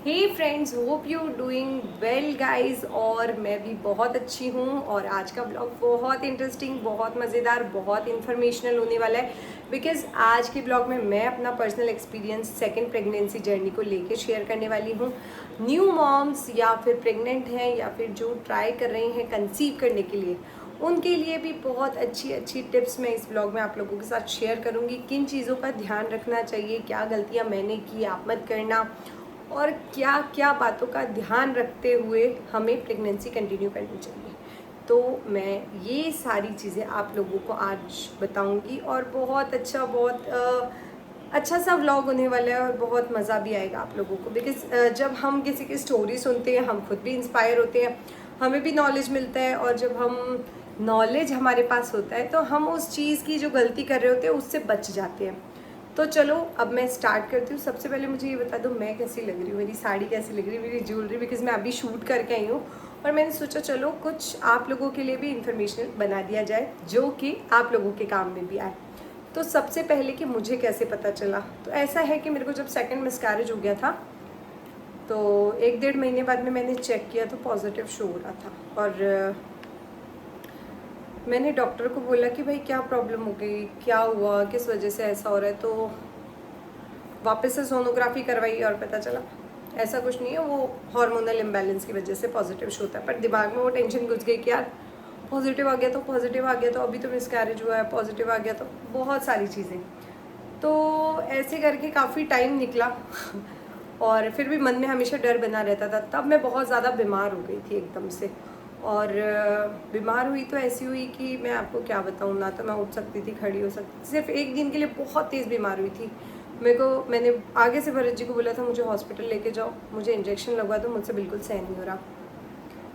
Hey friends, hope you doing well guys. और मैं भी बहुत अच्छी हूँ। और आज का ब्लॉग बहुत इंटरेस्टिंग, बहुत मज़ेदार, बहुत इन्फॉर्मेशनल होने वाला है। बिकॉज आज के ब्लॉग में मैं अपना personal experience second pregnancy journey को लेके शेयर करने वाली हूँ। न्यू मॉम्स या फिर प्रेग्नेंट हैं या फिर जो ट्राई कर रही हैं कंसीव करने के लिए, उनके लिए भी बहुत अच्छी अच्छी टिप्स मैं इस ब्लॉग में आप लोगों के साथ शेयर करूँगी। किन चीज़ों का ध्यान रखना चाहिए, क्या गलतियाँ मैंने की, आप मत करना, और क्या क्या बातों का ध्यान रखते हुए हमें प्रेगनेंसी कंटिन्यू करनी चाहिए। तो मैं ये सारी चीज़ें आप लोगों को आज बताऊंगी और बहुत अच्छा, बहुत अच्छा सा व्लॉग होने वाला है और बहुत मज़ा भी आएगा आप लोगों को। बिकॉज जब हम किसी की स्टोरी सुनते हैं हम खुद भी इंस्पायर होते हैं, हमें भी नॉलेज मिलता है। और जब हम नॉलेज हमारे पास होता है तो हम उस चीज़ की जो गलती कर रहे होते हैं उससे बच जाते हैं। तो चलो अब मैं स्टार्ट करती हूँ। सबसे पहले मुझे ये बता दो मैं कैसी लग रही हूँ, मेरी साड़ी कैसी लग रही है, मेरी ज्वेलरी, बिकॉज मैं अभी शूट करके आई हूँ। और मैंने सोचा चलो कुछ आप लोगों के लिए भी इंफॉर्मेशनल बना दिया जाए जो कि आप लोगों के काम में भी आए। तो सबसे पहले कि मुझे कैसे पता चला, तो ऐसा है कि मेरे को जब सेकंड मिसकैरेज हो गया था तो 1-1.5 महीने बाद में मैंने चेक किया तो पॉजिटिव शो हो रहा था। और मैंने डॉक्टर को बोला कि भाई क्या प्रॉब्लम हो गई, क्या हुआ, किस वजह से ऐसा हो रहा है। तो वापस से सोनोग्राफी करवाई और पता चला ऐसा कुछ नहीं है, वो हार्मोनल इम्बैलेंस की वजह से पॉजिटिव शो होता है। पर दिमाग में वो टेंशन घुस गई कि यार पॉजिटिव आ गया तो पॉजिटिव आ गया, तो अभी तो मिसकैरेज हुआ है, पॉजिटिव आ गया तो बहुत सारी चीज़ें। तो ऐसे करके काफ़ी टाइम निकला और फिर भी मन में हमेशा डर बना रहता था। तब मैं बहुत ज़्यादा बीमार हो गई थी एकदम से। और बीमार हुई तो ऐसी हुई कि मैं आपको क्या बताऊँ, ना तो मैं उठ सकती थी, खड़ी हो सकती थी। सिर्फ एक दिन के लिए बहुत तेज़ बीमार हुई थी। मैंने आगे से भरत जी को बोला था मुझे हॉस्पिटल लेके जाओ, मुझे इंजेक्शन लगवा दो, मुझसे बिल्कुल सहन नहीं हो रहा।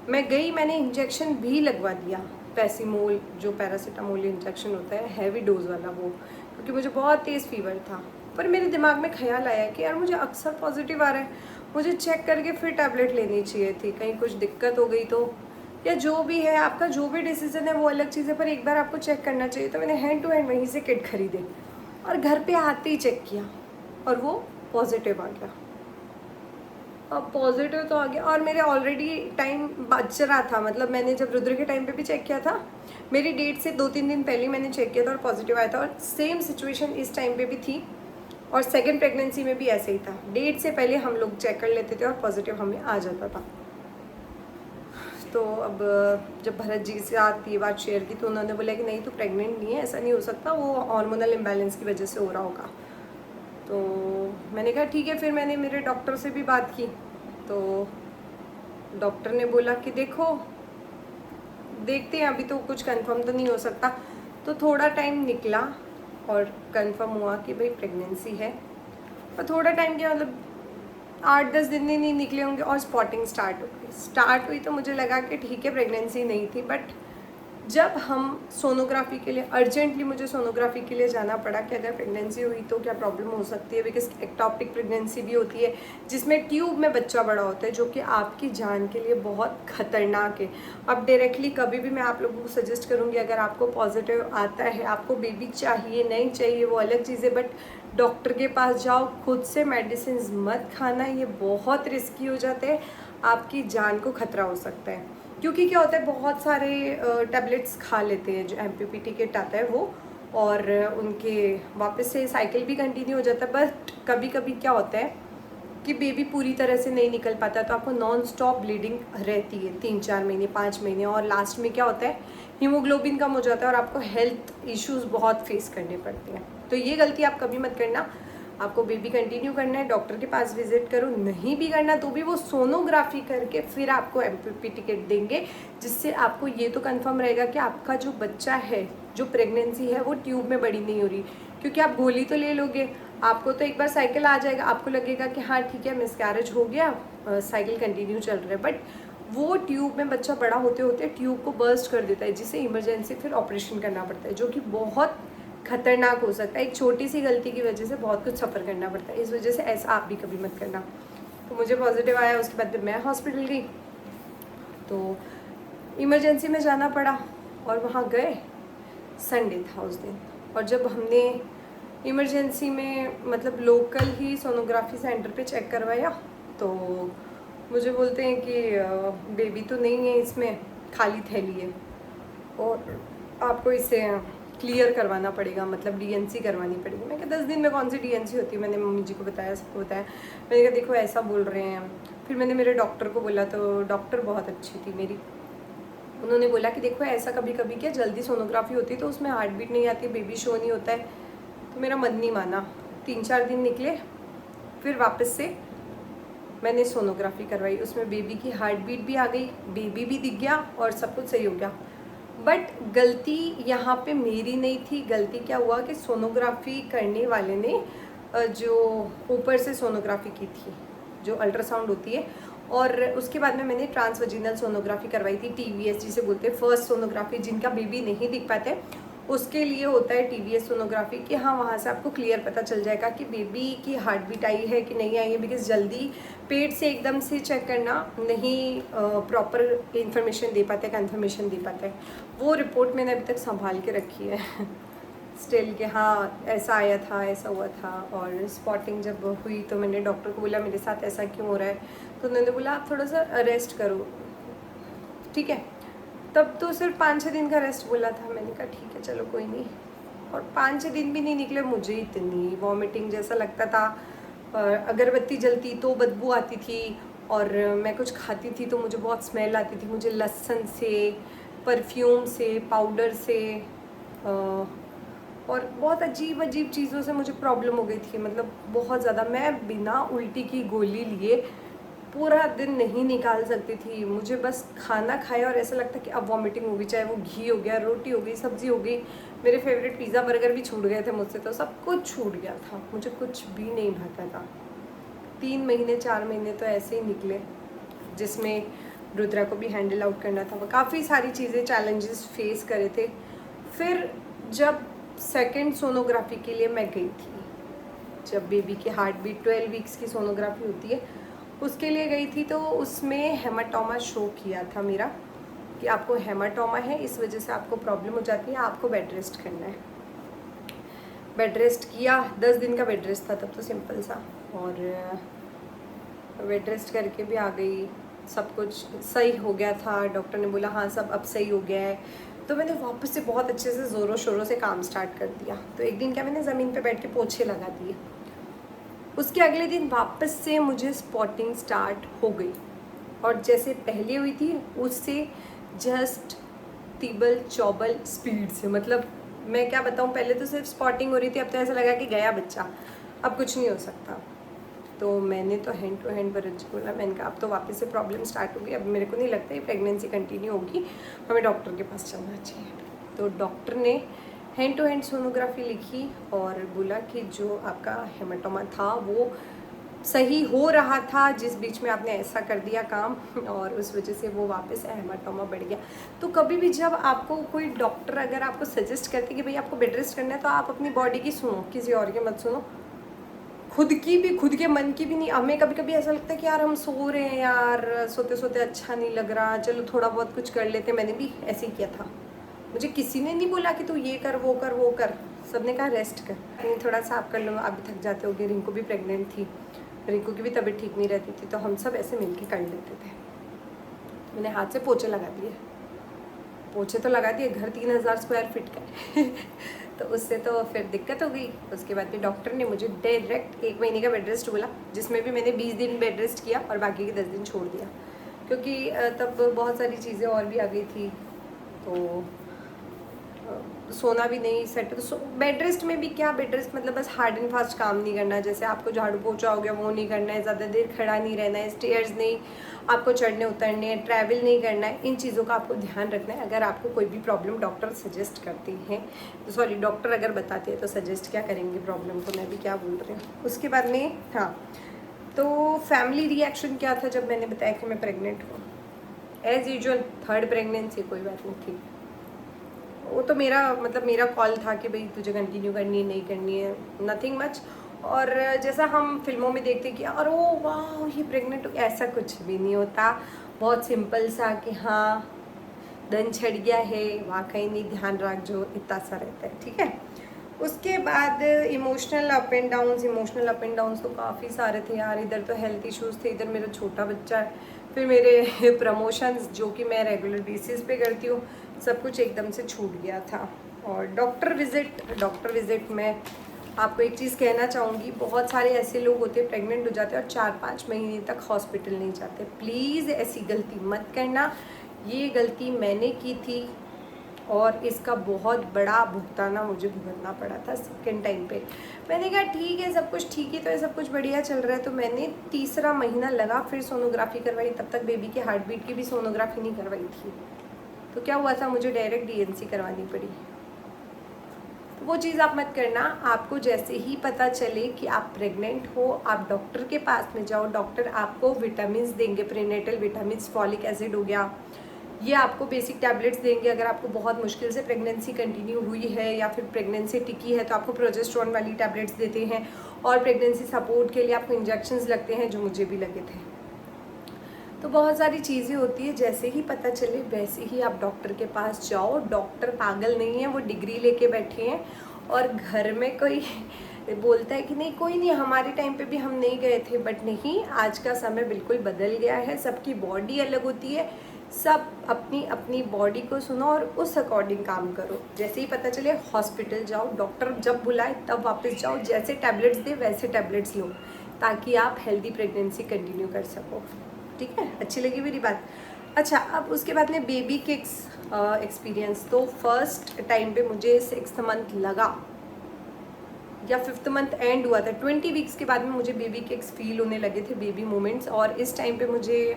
मैं गई, मैंने इंजेक्शन भी लगवा दिया, पैसीमोल जो पैरासीटामोल इंजेक्शन होता है, हैवी डोज वाला वो, क्योंकि मुझे बहुत तेज़ फीवर था। पर मेरे दिमाग में ख्याल आया कि यार मुझे अक्सर पॉजिटिव आ रहा है, मुझे चेक करके फिर टैबलेट लेनी चाहिए थी, कहीं कुछ दिक्कत हो गई तो। या जो भी है आपका, जो भी डिसीजन है वो अलग चीज़ है, पर एक बार आपको चेक करना चाहिए। तो मैंने हैंड टू हैंड वहीं से किट खरीदे और घर पे आते ही चेक किया और वो पॉजिटिव आ गया। अब पॉजिटिव तो आ गया और मेरे ऑलरेडी टाइम बच रहा था। मतलब मैंने जब रुद्र के टाइम पे भी चेक किया था, मेरी डेट से 2-3 दिन पहले मैंने चेक किया था और पॉजिटिव आया था। और सेम सिचुएशन इस टाइम पे भी थी और सेकेंड प्रेगनेंसी में भी ऐसे ही था। डेट से पहले हम लोग चेक कर लेते थे और पॉजिटिव हमें आ जाता था। तो अब जब भरत जी से साथ ये बात शेयर की तो उन्होंने बोला कि नहीं तो प्रेग्नेंट नहीं है, ऐसा नहीं हो सकता, वो हार्मोनल इम्बैलेंस की वजह से हो रहा होगा। तो मैंने कहा ठीक है। फिर मैंने मेरे डॉक्टर से भी बात की तो डॉक्टर ने बोला कि देखो देखते हैं, अभी तो कुछ कंफर्म तो नहीं हो सकता। तो थोड़ा टाइम निकला और कंफर्म हुआ कि भाई प्रेगनेंसी है। और थोड़ा टाइम क्या, मतलब 8-10 दिन नहीं निकले होंगे और स्पॉटिंग स्टार्ट हुई तो मुझे लगा कि ठीक है प्रेगनेंसी नहीं थी। बट जब हम सोनोग्राफी के लिए, अर्जेंटली मुझे सोनोग्राफी के लिए जाना पड़ा कि अगर प्रेगनेंसी हुई तो क्या प्रॉब्लम हो सकती है। बिकॉज एक्टॉपिक प्रेगनेंसी भी होती है जिसमें ट्यूब में बच्चा बड़ा होता है, जो कि आपकी जान के लिए बहुत खतरनाक है। अब डायरेक्टली कभी भी मैं आप लोगों को सजेस्ट करूँगी, अगर आपको पॉजिटिव आता है, आपको बेबी चाहिए नहीं चाहिए वो अलग चीज़ है, बट डॉक्टर के पास जाओ, खुद से मेडिसिन मत खाना, ये बहुत रिस्की हो जाते हैं, आपकी जान को खतरा हो सकता है। क्योंकि क्या होता है, बहुत सारे टैबलेट्स खा लेते हैं जो MPPT किट आता है वो, और उनके वापस से साइकिल भी कंटिन्यू हो जाता है। बट कभी कभी क्या होता है कि बेबी पूरी तरह से नहीं निकल पाता, तो आपको नॉन स्टॉप ब्लीडिंग रहती है 3-4 महीने, 5 महीने, और लास्ट में क्या होता है हीमोग्लोबिन कम हो जाता है और आपको हेल्थ इश्यूज बहुत फेस करने पड़ते हैं। तो ये गलती आप कभी मत करना। आपको बेबी कंटिन्यू करना है, डॉक्टर के पास विजिट करो। नहीं भी करना तो भी वो सोनोग्राफी करके फिर आपको MPP टिकट देंगे, जिससे आपको ये तो कंफर्म रहेगा कि आपका जो बच्चा है, जो प्रेगनेंसी है, वो ट्यूब में बड़ी नहीं हो रही। क्योंकि आप गोली तो ले लोगे, आपको तो एक बार साइकिल आ जाएगा, आपको लगेगा कि हाँ ठीक है मिसकैरेज हो गया, साइकिल कंटिन्यू चल रहा है। बट वो ट्यूब में बच्चा बड़ा होते होते ट्यूब को बर्स्ट कर देता है, जिसे इमरजेंसी फिर ऑपरेशन करना पड़ता है, जो कि बहुत खतरनाक हो सकता है। एक छोटी सी गलती की वजह से बहुत कुछ सफ़र करना पड़ता है। इस वजह से ऐसा आप भी कभी मत करना। तो मुझे पॉजिटिव आया, उसके बाद फिर मैं हॉस्पिटल गई तो इमरजेंसी में जाना पड़ा और वहाँ गए। संडे था उस दिन। और जब हमने इमरजेंसी में, मतलब लोकल ही सोनोग्राफी सेंटर पे चेक करवाया, तो मुझे बोलते हैं कि बेबी तो नहीं है इसमें, खाली थैली है और आपको इसे क्लियर करवाना पड़ेगा, मतलब डीएनसी करवानी पड़ेगी। मैं कहा 10 दिन में कौन सी डीएनसी होती है, मैंने मम्मी जी को बताया, सबको बताया। मैंने कहा देखो ऐसा बोल रहे हैं। फिर मैंने मेरे डॉक्टर को बोला, तो डॉक्टर बहुत अच्छी थी मेरी, उन्होंने बोला कि देखो ऐसा कभी कभी क्या जल्दी सोनोग्राफी होती है तो उसमें हार्ट बीट नहीं आती, बेबी शो नहीं होता है। तो मेरा मन नहीं माना, 3-4 दिन निकले, फिर वापस से मैंने सोनोग्राफी करवाई, उसमें बेबी की हार्ट बीट भी आ गई, बेबी भी दिख गया और सब कुछ सही हो गया। बट गलती यहाँ पे मेरी नहीं थी। गलती क्या हुआ कि सोनोग्राफी करने वाले ने जो ऊपर से सोनोग्राफी की थी, जो अल्ट्रासाउंड होती है, और उसके बाद में मैंने ट्रांसवजिनल सोनोग्राफी करवाई थी, टीवीएस जिसे बोलते हैं, फर्स्ट सोनोग्राफी। जिनका बेबी नहीं दिख पाते उसके लिए होता है टीवीएस सोनोग्राफी, कि हाँ वहाँ से आपको क्लियर पता चल जाएगा कि बेबी की हार्ट बीट आई है कि नहीं आई है। बिकॉज जल्दी पेट से एकदम से चेक करना नहीं प्रॉपर इंफॉर्मेशन दे पाते, कन्फर्मेशन दे पाते हैं। वो रिपोर्ट मैंने अभी तक संभाल के रखी है स्टिल के हाँ ऐसा आया था, ऐसा हुआ था। और स्पॉटिंग जब हुई तो मैंने डॉक्टर को बोला मेरे साथ ऐसा क्यों हो रहा है, तो उन्होंने बोला आप थोड़ा सा रेस्ट करो, ठीक है। तब तो सिर्फ 5-6 दिन का रेस्ट बोला था। मैंने कहा ठीक है चलो कोई नहीं, और 5-6 दिन भी नहीं निकले, मुझे इतनी वॉमिटिंग जैसा लगता था, अगरबत्ती जलती तो बदबू आती थी, और मैं कुछ खाती थी तो मुझे बहुत स्मेल आती थी, मुझे लहसुन से, परफ्यूम से, पाउडर से, और बहुत अजीब अजीब चीज़ों से मुझे प्रॉब्लम हो गई थी, मतलब बहुत ज़्यादा। मैं बिना उल्टी की गोली लिए पूरा दिन नहीं निकाल सकती थी। मुझे बस खाना खाया और ऐसा लगता कि अब वॉमिटिंग होगी, चाहे वो घी हो गया, रोटी हो गई, सब्जी हो गई, मेरे फेवरेट पिज़्ज़ा बर्गर भी छूट गए थे मुझसे, तो सब कुछ छूट गया था, मुझे कुछ भी नहीं भाता था। 3 महीने 4 महीने तो ऐसे ही निकले, जिसमें रुद्रा को भी हैंडल आउट करना था, काफ़ी सारी चीज़ें, चैलेंजेस फेस करे थे। फिर जब सेकेंड सोनोग्राफी के लिए मैं गई थी, जब बेबी की हार्ट बीट 12 वीक्स की सोनोग्राफी होती है उसके लिए गई थी, तो उसमें हेमाटोमा शो किया था मेरा कि आपको हेमाटोमा है, इस वजह से आपको प्रॉब्लम हो जाती है, आपको बेड रेस्ट करना है। बेड रेस्ट किया, 10 दिन का बेड रेस्ट था तब तो सिंपल सा, और बेड रेस्ट करके भी आ गई, सब कुछ सही हो गया था। डॉक्टर ने बोला हाँ सब अब सही हो गया है, तो मैंने वापस से बहुत अच्छे से ज़ोरों शोरों से काम स्टार्ट कर दिया। तो एक दिन क्या मैंने ज़मीन पे बैठ के पोछे लगा दिए, उसके अगले दिन वापस से मुझे स्पॉटिंग स्टार्ट हो गई, और जैसे पहले हुई थी उससे जस्ट तिबल चौबल स्पीड से। मतलब मैं क्या बताऊँ, पहले तो सिर्फ स्पॉटिंग हो रही थी, अब तो ऐसा लगा कि गया बच्चा, अब कुछ नहीं हो सकता। तो मैंने तो हैंड टू हैंड वरज बोला, मैंने कहा अब तो वापस से प्रॉब्लम स्टार्ट हो गई, अब मेरे को नहीं लगता ये प्रेगनेंसी कंटिन्यू होगी, हमें डॉक्टर के पास चलना चाहिए। तो डॉक्टर ने हैंड टू हैंड सोनोग्राफी लिखी और बोला कि जो आपका हेमाटोमा था वो सही हो रहा था, जिस बीच में आपने ऐसा कर दिया काम, और उस वजह से वो वापस हेमाटोमा बढ़ गया। तो कभी भी जब आपको कोई डॉक्टर अगर आपको सजेस्ट करते कि भाई आपको बेड रेस्ट करना है, तो आप अपनी बॉडी की सुनो, किसी और के मत सुनो, खुद की भी, खुद के मन की भी नहीं। हमें कभी कभी ऐसा लगता है कि यार हम सो रहे हैं, यार सोते सोते अच्छा नहीं लग रहा, चलो थोड़ा बहुत कुछ कर लेते। मैंने भी ऐसे ही किया था, मुझे किसी ने नहीं बोला कि तू ये कर वो कर वो कर, सबने कहा रेस्ट कर, नहीं थोड़ा सा आप कर लो, आप भी थक जाते होगे। रिंकू भी प्रेग्नेंट थी, रिंकू की भी तबीयत ठीक नहीं रहती थी, तो हम सब ऐसे मिलके कर लेते थे। मैंने हाथ से पोछे लगा दिए, पोछे तो लगा दिए, घर 3000 स्क्वायर फीट का तो उससे तो फिर दिक्कत हो गई। उसके बाद फिर डॉक्टर ने मुझे डायरेक्ट 1 महीने का बेड रेस्ट बोला, जिसमें भी मैंने 20 दिन बेड रेस्ट किया और बाकी के 10 दिन छोड़ दिया, क्योंकि तब बहुत सारी चीज़ें और भी आ गई थी, तो सोना भी नहीं सेट। तो बेड रेस्ट में भी क्या, बेड रेस्ट मतलब बस हार्ड एंड फास्ट काम नहीं करना, जैसे आपको झाड़ू पोछा हो गया वो नहीं करना है, ज़्यादा देर खड़ा नहीं रहना है, स्टेयर्स नहीं आपको चढ़ने उतरने हैं, ट्रैवल नहीं करना है, इन चीज़ों का आपको ध्यान रखना है। अगर आपको कोई भी प्रॉब्लम डॉक्टर सजेस्ट करते हैं, तो सॉरी डॉक्टर अगर बताते हैं तो सजेस्ट क्या करेंगे प्रॉब्लम को, मैं भी क्या बोल रही हूँ। उसके बाद में हाँ, तो फैमिली रिएक्शन क्या था जब मैंने बताया कि मैं प्रेग्नेंट हूँ। एज़ यूजुअल 3rd प्रेगनेंसी, कोई बात नहीं थी, वो तो मेरा मतलब मेरा कॉल था कि भाई तुझे कंटिन्यू करनी है नहीं करनी है, नथिंग मच। और जैसा हम फिल्मों में देखते हैं कि और ओ वाह ये प्रेग्नेंट हो, ऐसा कुछ भी नहीं होता। बहुत सिंपल सा कि हाँ दन छड़ गया है, वाकई नहीं, ध्यान रख, जो इतना सा रहता है, ठीक है। उसके बाद इमोशनल अप एंड डाउन्स तो काफ़ी सारे थे यार। इधर तो हेल्थ इश्यूज़ थे, इधर मेरा छोटा बच्चा है, फिर मेरे प्रमोशंस जो कि मैं रेगुलर बेसिस पे करती हूँ, सब कुछ एकदम से छूट गया था। और डॉक्टर विज़िट में आपको एक चीज़ कहना चाहूँगी, बहुत सारे ऐसे लोग होते हैं प्रेग्नेंट हो जाते हैं और 4-5 महीने तक हॉस्पिटल नहीं जाते। प्लीज़ ऐसी गलती मत करना। ये गलती मैंने की थी और इसका बहुत बड़ा भुगताना मुझे भुगतना पड़ा था सेकेंड टाइम पे। मैंने कहा ठीक है, सब कुछ ठीक ही तो है, सब कुछ बढ़िया चल रहा है, तो मैंने तीसरा महीना लगा फिर सोनोग्राफी करवाई। तब तक बेबी के हार्ट बीट की भी सोनोग्राफी नहीं करवाई थी। तो क्या हुआ था, मुझे डायरेक्ट डीएनसी करवानी पड़ी। वो चीज़ आप मत करना। आपको जैसे ही पता चले कि आप प्रेग्नेंट हो, आप डॉक्टर के पास में जाओ। डॉक्टर आपको विटामिन देंगे, प्रीनेटल विटामिन, फॉलिक एसिड हो गया, ये आपको बेसिक टैबलेट्स देंगे। अगर आपको बहुत मुश्किल से प्रेगनेंसी कंटिन्यू हुई है या फिर प्रेगनेंसी टिकी है तो आपको प्रोजेस्टेरोन वाली टैबलेट्स देते हैं। और प्रेगनेंसी सपोर्ट के लिए आपको इंजेक्शंस लगते हैं, जो मुझे भी लगे थे। तो बहुत सारी चीज़ें होती है, जैसे ही पता चले वैसे ही आप डॉक्टर के पास जाओ। डॉक्टर पागल नहीं है, वो डिग्री लेके बैठे हैं। और घर में कोई बोलता है कि नहीं कोई नहीं, हमारे टाइम पे भी हम नहीं गए थे, बट नहीं, आज का समय बिल्कुल बदल गया है। सबकी बॉडी अलग होती है, सब अपनी अपनी बॉडी को सुनो और उस अकॉर्डिंग काम करो। जैसे ही पता चले हॉस्पिटल जाओ, डॉक्टर जब बुलाए तब वापस जाओ, जैसे टैबलेट्स दे वैसे टैबलेट्स लो, ताकि आप हेल्दी प्रेगनेंसी कंटिन्यू कर सको। ठीक है, अच्छी लगी मेरी बात? अच्छा, अब उसके बाद में बेबी के एक्सपीरियंस। तो फर्स्ट टाइम पे मुझे 6th मंथ लगा या 5th मंथ एंड हुआ था। 20 वीक्स के बाद में मुझे बेबी केक्स फील होने लगे थे, बेबी मोमेंट्स। और इस टाइम पे मुझे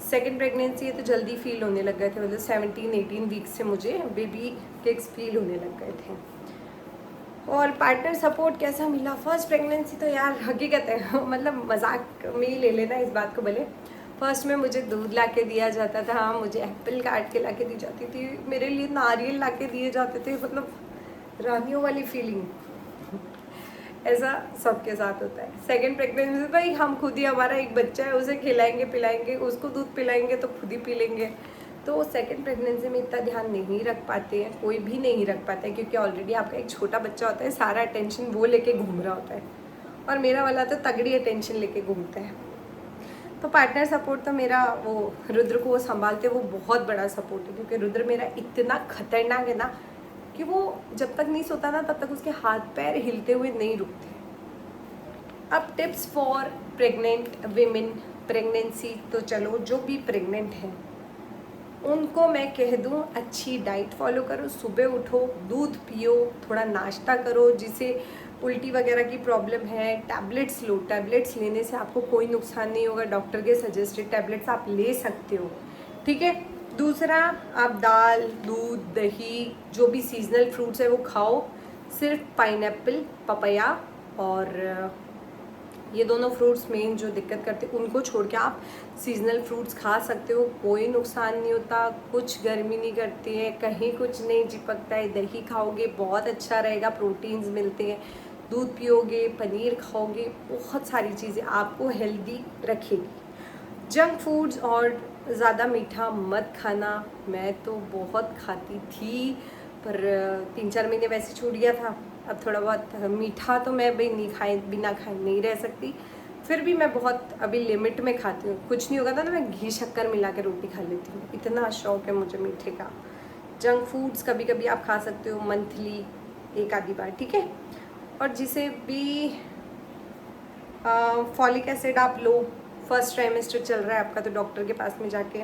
सेकेंड प्रेगनेंसी है तो जल्दी फील होने लग गए थे, मतलब 17-18 वीक्स से मुझे बेबी केक्स फील होने लग गए थे। और पार्टनर सपोर्ट कैसा मिला? फर्स्ट प्रेगनेंसी तो यार हकीकत है मतलब मजाक में ही ले लेना इस बात को भले। फर्स्ट में मुझे दूध ला के दिया जाता था, मुझे एप्पल काट के ला के दी जाती थी, मेरे लिए नारियल ला के दिए जाते थे, मतलब रानियों वाली फीलिंग ऐसा सबके साथ होता है। सेकंड प्रेगनेंसी भाई हम खुद ही, हमारा एक बच्चा है, उसे खिलाएंगे पिलाएंगे, उसको दूध पिलाएंगे तो खुद ही पी लेंगे। तो सेकंड प्रेगनेंसी में इतना ध्यान नहीं रख पाते हैं, कोई भी नहीं रख पाता है, क्योंकि ऑलरेडी आपका एक छोटा बच्चा होता है, सारा अटेंशन वो लेके घूम रहा होता है। और मेरा वाला तो तगड़ी अटेंशन लेके घूमता है। तो पार्टनर सपोर्ट तो मेरा, वो रुद्र को वो संभालते, वो बहुत बड़ा सपोर्ट है, क्योंकि रुद्र मेरा इतना खतरनाक है ना कि वो जब तक नहीं सोता ना तब तक उसके हाथ पैर हिलते हुए नहीं रुकते। अब tips for pregnant women, pregnancy तो चलो, जो भी प्रेग्नेंट हैं उनको मैं कह दूं, अच्छी डाइट फॉलो करो, सुबह उठो, दूध पियो, थोड़ा नाश्ता करो। जिसे उल्टी वगैरह की प्रॉब्लम है, टैबलेट्स लो, टैबलेट्स लेने से आपको कोई नुकसान नहीं होगा, डॉक्टर के सजेस्टेड टैबलेट्स आप ले सकते हो। ठीक है। दूसरा, आप दाल, दूध, दही, जो भी सीजनल फ्रूट्स है वो खाओ। सिर्फ पाइनएप्पल, पपाया और ये दोनों फ्रूट्स मेन जो दिक्कत करते हैं, उनको छोड़ के आप सीजनल फ्रूट्स खा सकते हो, कोई नुकसान नहीं होता, कुछ गर्मी नहीं करती है, कहीं कुछ नहीं चिपकता है। दही खाओगे बहुत अच्छा रहेगा, प्रोटीन्स मिलते हैं। दूध पियोगे, पनीर खाओगे, बहुत सारी चीज़ें आपको हेल्दी रखेगी। जंक फूड्स और ज़्यादा मीठा मत खाना। मैं तो बहुत खाती थी, पर 3-4 महीने वैसे छूट गया था। अब थोड़ा बहुत मीठा तो मैं भाई नहीं खाए, बिना खाए नहीं रह सकती, फिर भी मैं बहुत अभी लिमिट में खाती हूँ। कुछ नहीं होगा था ना, मैं घी शक्कर मिला के रोटी खा लेती हूँ, इतना शौक है मुझे मीठे का। जंक फूड्स कभी कभी आप खा सकते हो, मंथली एक आधी बार, ठीक है। और जिसे भी फॉलिक एसिड आप लो, फर्स्ट ट्राइमेस्टर चल रहा है आपका तो डॉक्टर के पास में जाके,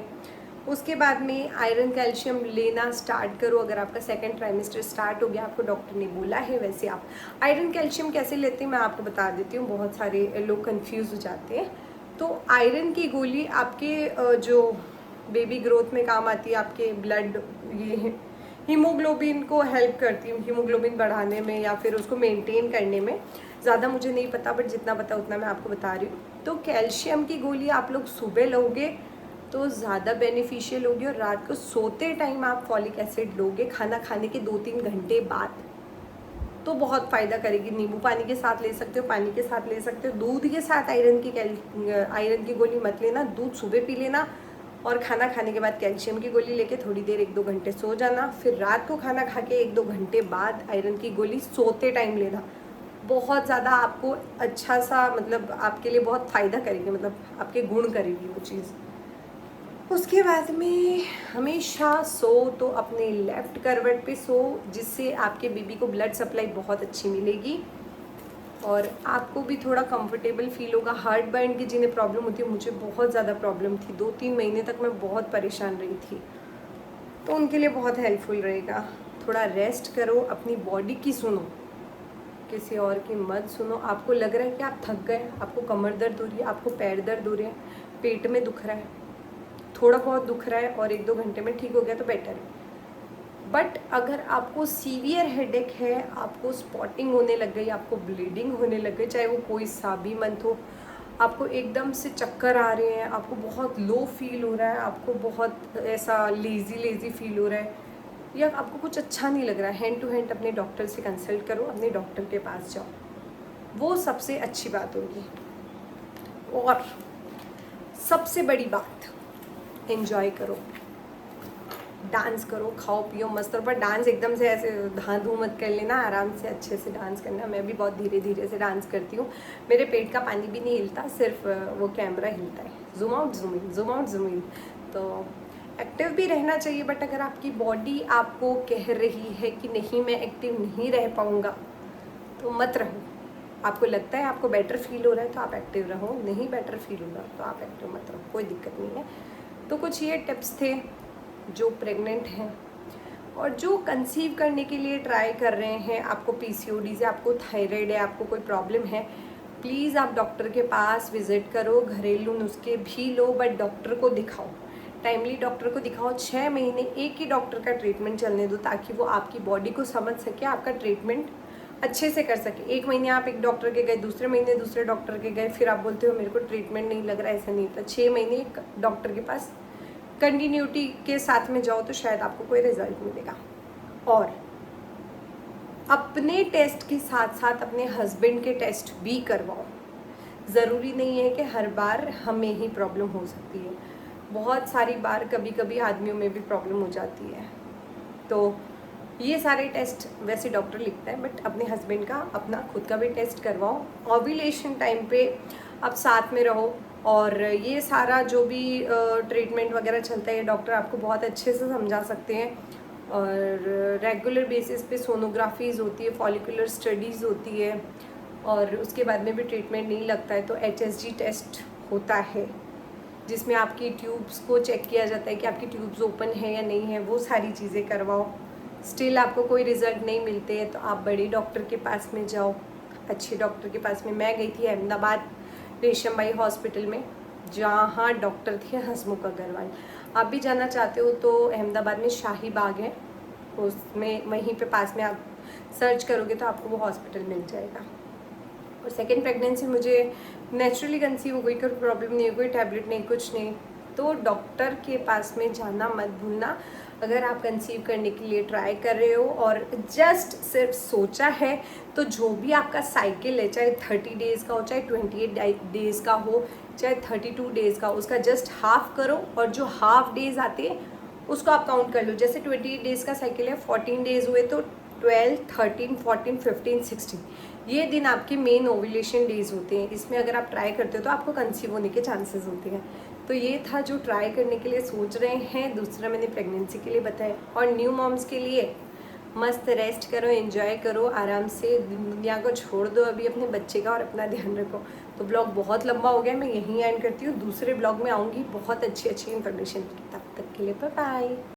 उसके बाद में आयरन कैल्शियम लेना स्टार्ट करो। अगर आपका सेकंड ट्राइमेस्टर स्टार्ट हो गया, आपको डॉक्टर ने बोला है वैसे आप आयरन कैल्शियम कैसे लेते हैं मैं आपको बता देती हूँ, बहुत सारे लोग कंफ्यूज हो जाते हैं। तो आयरन की गोली आपके जो बेबी ग्रोथ में काम आती है, आपके ब्लड ये हीमोग्लोबिन को हेल्प करती है, हीमोग्लोबिन बढ़ाने में या फिर उसको मेंटेन करने में। ज़्यादा मुझे नहीं पता, बट जितना पता उतना मैं आपको बता रही हूँ। तो कैल्शियम की गोली आप लोग सुबह लोगे तो ज़्यादा बेनिफिशियल होगी, और रात को सोते टाइम आप फॉलिक एसिड लोगे खाना खाने के 2-3 घंटे बाद, तो बहुत फ़ायदा करेगी। नींबू पानी के साथ ले सकते हो, पानी के साथ ले सकते हो, दूध के साथ आयरन की गोली मत लेना, दूध सुबह पी लेना और खाना खाने के बाद कैल्शियम की गोली लेके थोड़ी देर 1-2 घंटे सो जाना। फिर रात को खाना खा के 1-2 घंटे बाद आयरन की गोली सोते टाइम लेना। बहुत ज़्यादा आपको अच्छा सा मतलब आपके लिए बहुत फ़ायदा करेगी, मतलब आपके गुण करेगी वो चीज़। उसके बाद में हमेशा सो तो अपने लेफ़्ट करवट पे सो, जिससे आपके बेबी को ब्लड सप्लाई बहुत अच्छी मिलेगी और आपको भी थोड़ा कंफर्टेबल फील होगा। हार्ट बैंड की जिन्हें प्रॉब्लम होती है, मुझे बहुत ज़्यादा प्रॉब्लम थी, 2-3 महीने तक मैं बहुत परेशान रही थी, तो उनके लिए बहुत हेल्पफुल रहेगा। थोड़ा रेस्ट करो, अपनी बॉडी की सुनो, किसी और की मत सुनो। आपको लग रहा है कि आप थक गए, आपको कमर दर्द हो रही है, आपको पैर दर्द हो रहे हैं, पेट में दुख रहा है, थोड़ा बहुत दुख रहा है और 1-2 घंटे में ठीक हो गया तो बेटर है। बट अगर आपको सीवियर हेडेक है, आपको स्पॉटिंग होने लग गई, आपको ब्लीडिंग होने लग गई, चाहे वो कोई सा भी मंथ हो, आपको एकदम से चक्कर आ रहे हैं, आपको बहुत लो फील हो रहा है, आपको बहुत ऐसा लेज़ी फील हो रहा है, या आपको कुछ अच्छा नहीं लग रहा है, हैंड टू हैंड अपने डॉक्टर से कंसल्ट करो, अपने डॉक्टर के पास जाओ, वो सबसे अच्छी बात होगी। और सबसे बड़ी बात, एंजॉय करो, डांस करो, खाओ पियो मस्त। और पर डांस एकदम से ऐसे धां धूम मत कर लेना, आराम से अच्छे से डांस करना। मैं भी बहुत धीरे धीरे से डांस करती हूँ, मेरे पेट का पानी भी नहीं हिलता, सिर्फ वो कैमरा हिलता है। Zoom out zoom in, zoom out zoom in. तो एक्टिव भी रहना चाहिए, बट अगर आपकी बॉडी आपको कह रही है कि नहीं मैं एक्टिव नहीं रह पाऊँगा, तो मत रहो। आपको लगता है आपको बेटर फील हो रहा है तो आप एक्टिव रहो, नहीं बेटर फील हो रहा तो आप एक्टिव मत रहो, कोई दिक्कत नहीं है। तो कुछ ये टिप्स थे जो प्रेग्नेंट हैं और जो कंसीव करने के लिए ट्राई कर रहे हैं। आपको पीसीओडी से, आपको थायराइड है, आपको कोई प्रॉब्लम है, प्लीज़ आप डॉक्टर के पास विज़िट करो, घरेलू नुस्खे भी लो, बट डॉक्टर को दिखाओ, टाइमली डॉक्टर को दिखाओ। 6 महीने एक ही डॉक्टर का ट्रीटमेंट चलने दो, ताकि वो आपकी बॉडी को समझ सके, आपका ट्रीटमेंट अच्छे से कर सके। 1 महीने आप एक डॉक्टर के गए, दूसरे महीने दूसरे डॉक्टर के गए, फिर आप बोलते हो मेरे को ट्रीटमेंट नहीं लग रहा, ऐसा नहीं था। 6 महीने एक डॉक्टर के पास कंटिन्यूटी के साथ में जाओ तो शायद आपको कोई रिजल्ट मिलेगा। और अपने टेस्ट के साथ साथ अपने हस्बैंड के टेस्ट भी करवाओ। ज़रूरी नहीं है कि हर बार हमें ही प्रॉब्लम हो सकती है, बहुत सारी बार कभी कभी आदमियों में भी प्रॉब्लम हो जाती है। तो ये सारे टेस्ट वैसे डॉक्टर लिखता है, बट अपने हस्बैंड का अपना खुद का भी टेस्ट करवाओ। ओव्यूलेशन टाइम पे आप साथ में रहो, और ये सारा जो भी ट्रीटमेंट वगैरह चलता है, डॉक्टर आपको बहुत अच्छे से समझा सकते हैं। और रेगुलर बेसिस पे सोनोग्राफीज़ होती है, फॉलिकुलर स्टडीज़ होती है, और उसके बाद में भी ट्रीटमेंट नहीं लगता है तो HSG टेस्ट होता है, जिसमें आपकी ट्यूब्स को चेक किया जाता है कि आपकी ट्यूब्स ओपन है या नहीं है, वो सारी चीज़ें करवाओ। स्टिल आपको कोई रिज़ल्ट नहीं मिलते हैं तो आप बड़े डॉक्टर के पास में जाओ, अच्छे डॉक्टर के पास में। मैं गई थी अहमदाबाद रेशम बाई हॉस्पिटल में, जहाँ डॉक्टर थे हसमुख अग्रवाल। आप भी जाना चाहते हो तो अहमदाबाद में शाही बाग है, उसमें वहीं पे पास में आप सर्च करोगे तो आपको वो हॉस्पिटल मिल जाएगा। और सेकेंड प्रेगनेंसी मुझे नेचुरली कंसीव हो गई, कोई प्रॉब्लम नहीं, कोई टैबलेट नहीं, कुछ नहीं। तो डॉक्टर के पास में जाना मत भूलना अगर आप कंसीव करने के लिए ट्राई कर रहे हो और जस्ट सिर्फ सोचा है। तो जो भी आपका साइकिल है, चाहे 30 डेज़ का हो, चाहे 28 डेज़ का हो, चाहे 32 डेज़ का हो, उसका जस्ट हाफ करो, और जो हाफ डेज़ आते हैं उसको आप काउंट कर लो। जैसे 28 डेज़ का साइकिल है, 14 डेज़ हुए तो 12, 13, 14, 15, 16 ये दिन आपके मेन ओव्यूलेशन डेज होते हैं। इसमें अगर आप ट्राई करते हो तो आपको कंसीव होने के चांसेस होते हैं। तो ये था जो ट्राई करने के लिए सोच रहे हैं। दूसरा मैंने प्रेगनेंसी के लिए बताया। और न्यू मॉम्स के लिए मस्त रेस्ट करो, एंजॉय करो, आराम से दुनिया को छोड़ दो अभी अपने बच्चे का, और अपना ध्यान रखो। तो ब्लॉग बहुत लंबा हो गया, मैं यहीं एंड करती हूँ। दूसरे ब्लॉग में आऊँगी बहुत अच्छी इन्फॉर्मेशन की। तब तक के लिए बाय बाय।